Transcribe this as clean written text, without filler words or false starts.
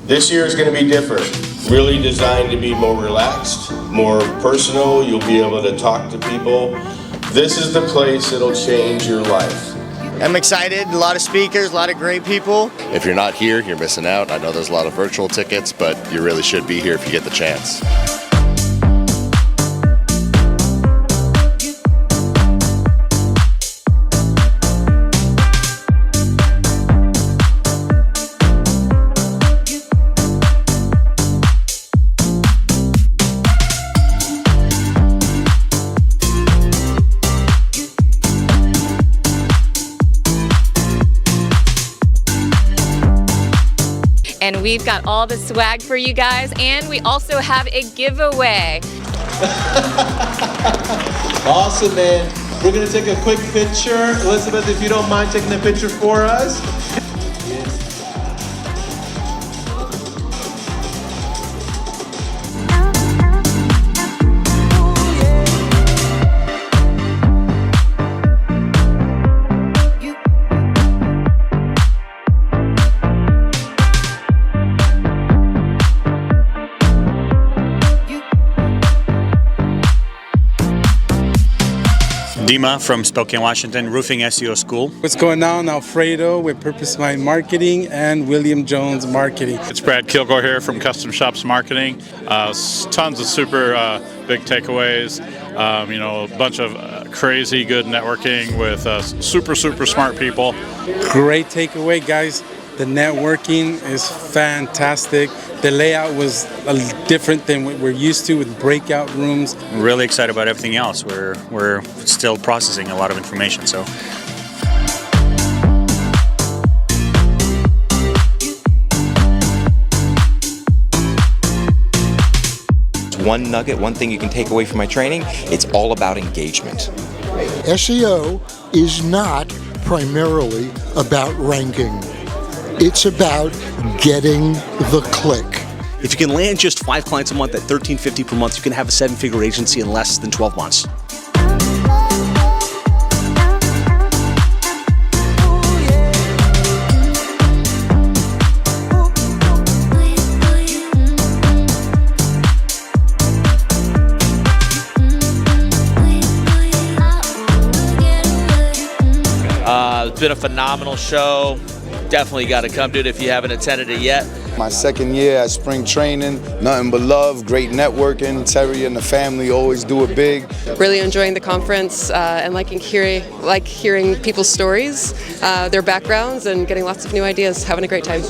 This year is going to be different, really designed to be more relaxed, more personal. You'll be able to talk to people. This is the place that'll change your life. I'm excited, a lot of speakers, a lot of great people. If you're not here, you're missing out. I know there's a lot of virtual tickets, but you really should be here if you get the chance. And we've got all the swag for you guys, and we also have a giveaway. Awesome, man. We're gonna take a quick picture. Elizabeth, if you don't mind taking a picture for us. Dima from Spokane, Washington, Roofing SEO School. What's going on? Alfredo with Purpose Mind Marketing and William Jones Marketing. It's Brad Kilgore here from Custom Shops Marketing. Tons of super big takeaways. A bunch of crazy good networking with super smart people. Great takeaway, guys. The networking is fantastic. The layout was different than what we're used to with breakout rooms. I'm really excited about everything else. We're still processing a lot of information, so. One nugget, one thing you can take away from my training, it's all about engagement. SEO is not primarily about ranking. It's about getting the click. If you can land just 5 clients a month at $13.50 per month, you can have a 7-figure agency in less than 12 months. It's been a phenomenal show. Definitely got to come to it if you haven't attended it yet. My second year at Spring Training, nothing but love, great networking. Terry and the family always do it big. Really enjoying the conference and hearing people's stories, their backgrounds, and getting lots of new ideas. Having a great time.